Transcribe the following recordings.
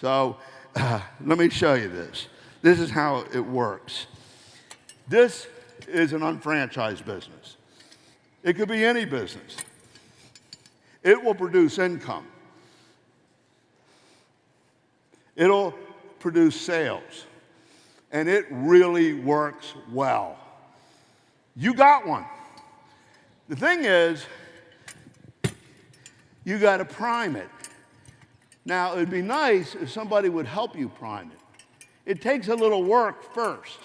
So let me show you this. This is how it works. This is an unfranchised business. It could be any business. It will produce income. It'll produce sales. And it really works well. You got one. The thing is, you got to prime it. Now, it would be nice if somebody would help you prime it. It takes a little work first.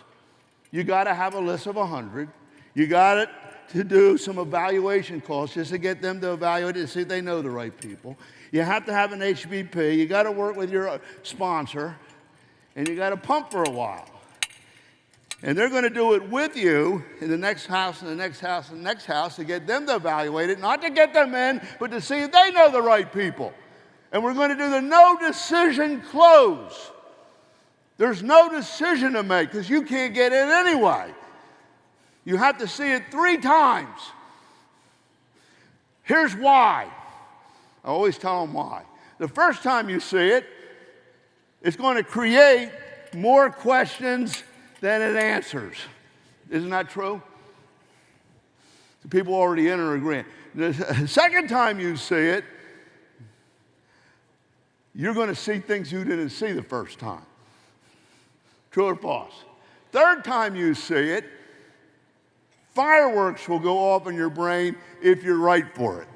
You got to have a list of 100. You got to do some evaluation calls just to get them to evaluate it and see if they know the right people. You have to have an HBP. You got to work with your sponsor. And you got to pump for a while. And they're going to do it with you in the next house and the next house and the next house to get them to evaluate it, not to get them in, but to see if they know the right people. And we're going to do the no decision close. There's no decision to make because you can't get in anyway. You have to see it 3 times. Here's why. I always tell them why. The first time you see it, it's going to create more questions than it answers. Isn't that true? The people already in are agreeing. The second time you see it, you're going to see things you didn't see the first time. True or false? Third time you see it, fireworks will go off in your brain if you're right for it.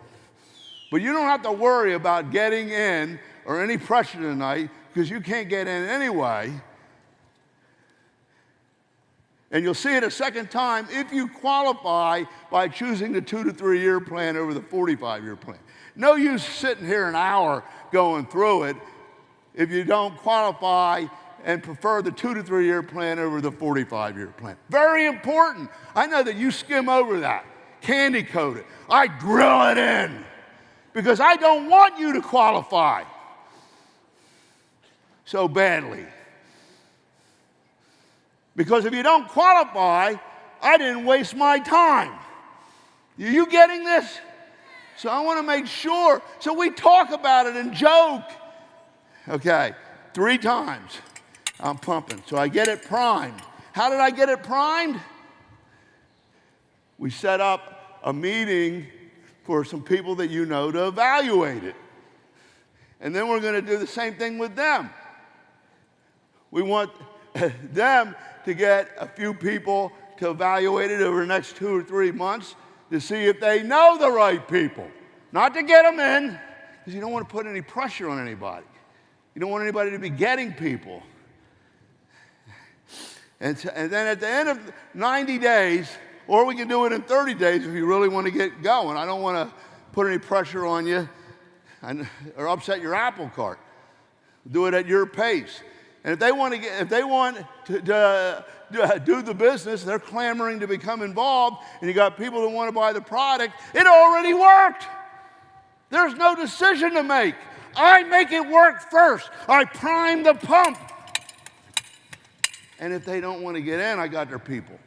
But you don't have to worry about getting in or any pressure tonight because you can't get in anyway. And you'll see it a second time if you qualify by choosing the 2 to 3 year plan over the 45-year plan. No use sitting here an hour going through it if you don't qualify and prefer the 2 to 3 year plan over the 45-year plan. Very important. I know that you skim over that, candy coat it. I drill it in because I don't want you to qualify so badly. Because if you don't qualify, I didn't waste my time. Are you getting this? So I want to make sure. So we talk about it and joke. Okay, 3 times I'm pumping. So I get it primed. How did I get it primed? We set up a meeting for some people that you know to evaluate it. And then we're going to do the same thing with them. We want them to get a few people to evaluate it over the next 2 or 3 months to see if they know the right people. Not to get them in, because you don't want to put any pressure on anybody. You don't want anybody to be getting people. And then at the end of 90 days, or we can do it in 30 days if you really want to get going. I don't want to put any pressure on you or upset your apple cart. Do it at your pace. And if they want to do the business, they're clamoring to become involved, and you got people that want to buy the product, it already worked. There's no decision to make. I make it work first. I prime the pump. And if they don't want to get in, I got their people.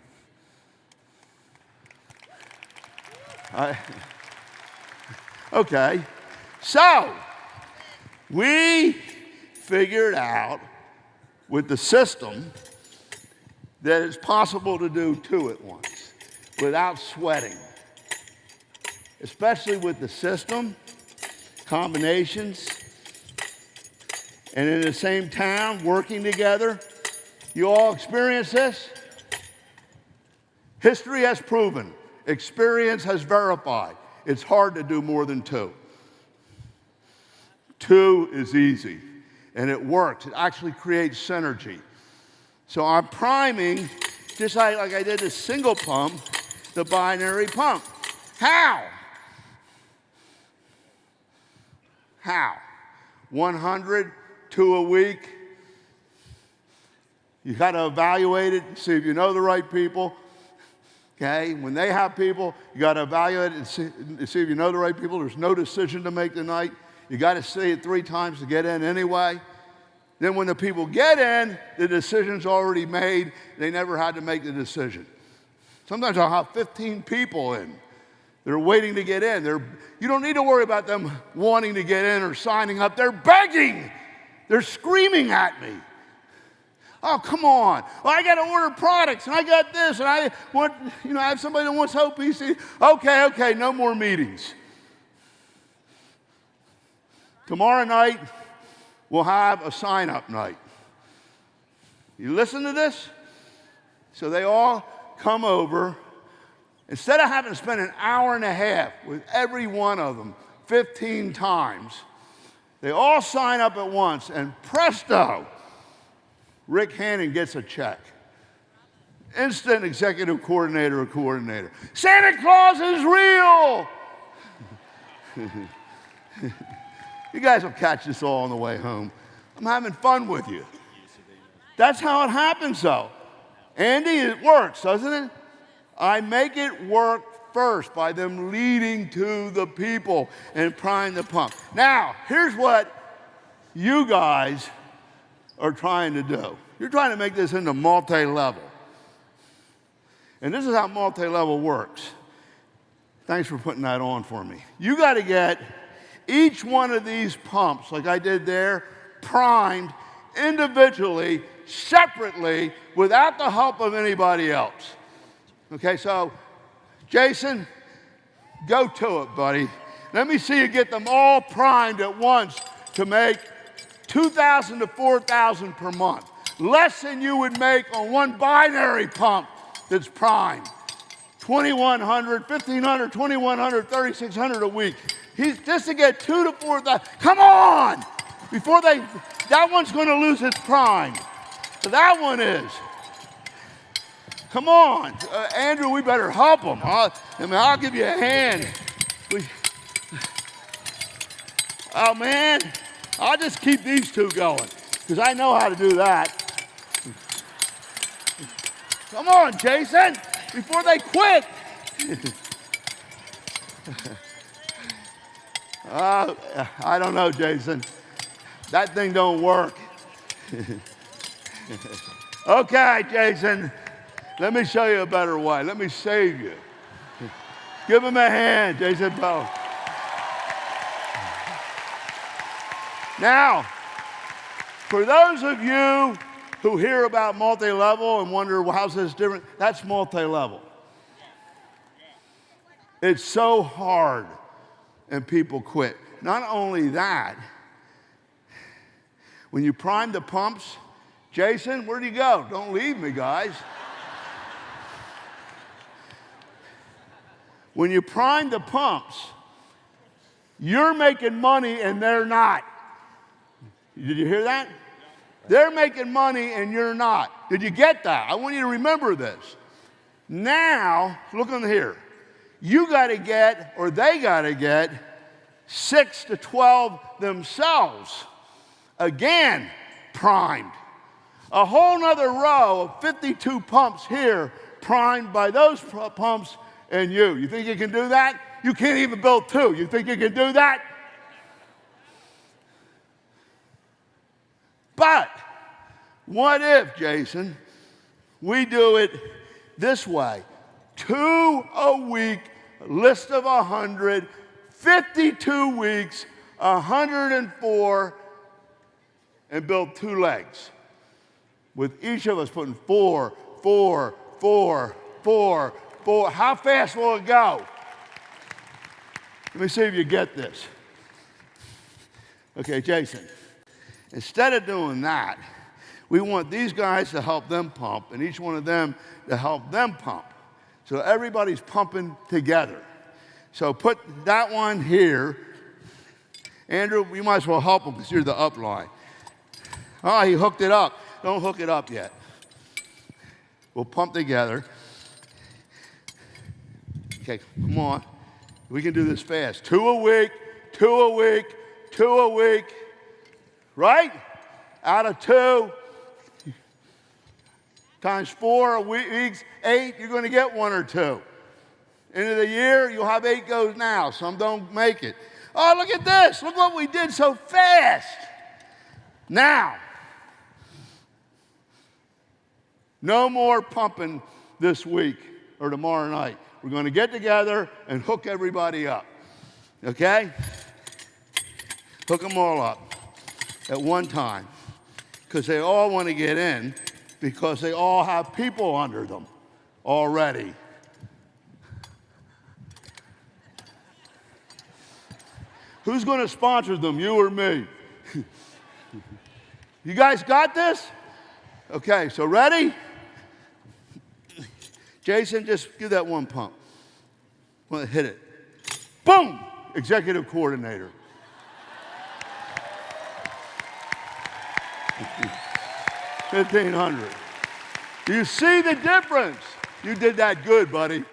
Okay, so we figured out with the system that it's possible to do 2 at once without sweating. Especially with the system, combinations, and in the same town, working together. You all experience this? History has proven, experience has verified, it's hard to do more than 2. 2 is easy. And it works. It actually creates synergy. So I'm priming, just like I did the single pump, the binary pump. How? How? 100, 2 a week. You got to evaluate it, see if you know the right people. Okay? When they have people, you got to evaluate it and see if you know the right people. There's no decision to make tonight. You got to say it 3 times to get in anyway. Then when the people get in, the decision's already made. They never had to make the decision. Sometimes I'll have 15 people in. They're waiting to get in. You don't need to worry about them wanting to get in or signing up. They're begging They're screaming at me. Oh, come on. Well, I got to order products, and I got this, and I want, I have somebody that wants OPC. Okay, no more meetings. Tomorrow night, we'll have a sign-up night. You listen to this? So they all come over. Instead of having to spend an hour and a half with every one of them 15 times, they all sign up at once, and presto, Rick Hannon gets a check. Instant executive coordinator or coordinator. Santa Claus is real! You guys will catch this all on the way home. I'm having fun with you. That's how it happens, though. Andy, it works, doesn't it? I make it work first by them leading to the people and prying the pump. Now, here's what you guys are trying to do. You're trying to make this into multi-level. And this is how multi-level works. Thanks for putting that on for me. You got to get each one of these pumps, like I did there, primed individually, separately, without the help of anybody else. Okay, so Jason, go to it, buddy. Let me see you get them all primed at once to make $2,000 to $4,000 per month. Less than you would make on one binary pump that's primed. $2,100, $1,500, $2,100, $3,600 a week. He's just to get $2,000 to $4,000. Come on! Before that one's going to lose its prime. So that one is. Come on, Andrew, we better help him. I'll give you a hand. Oh, man, I'll just keep these two going because I know how to do that. Come on, Jason, before they quit. I don't know, Jason. That thing don't work. Okay, Jason. Let me show you a better way. Let me save you. Give him a hand, Jason Poe. Now, for those of you who hear about multi-level and wonder, well, how's this different? That's multi-level. It's so hard, and people quit. Not only that, when you prime the pumps, Jason, where'd you go? Don't leave me, guys. When you prime the pumps, you're making money and they're not. Did you hear that? They're making money and you're not. Did you get that? I want you to remember this. Now, look on here. You got to get, or they got to get, 6 to 12 themselves. Again, primed. A whole nother row of 52 pumps here, primed by those pumps and you. You think you can do that? You can't even build 2. You think you can do that? But what if, Jason, we do it this way? 2 a week, list of 100, 52 weeks, 104, and build 2 legs. With each of us putting 4, 4, 4, 4, 4. How fast will it go? Let me see if you get this. Okay, Jason. Instead of doing that, we want these guys to help them pump and each one of them to help them pump. So everybody's pumping together. So put that one here. Andrew, you might as well help him because you're the upline. Oh, he hooked it up. Don't hook it up yet. We'll pump together. Okay, come on. We can do this fast. 2 a week, 2 a week, 2 a week. Right? Out of 2 times 4 weeks, 8, you're going to get 1 or 2. End of the year, you'll have 8 goes now. Some don't make it. Oh, look at this. Look what we did so fast. Now, no more pumping this week or tomorrow night. We're going to get together and hook everybody up. Okay? Hook them all up. at one time because they all want to get in because they all have people under them already. Who's going to sponsor them, you or me? You guys got this? Okay, so ready? Jason, just give that one pump. Well, hit it. Boom! Executive coordinator. $1,500. You see the difference? You did that good, buddy.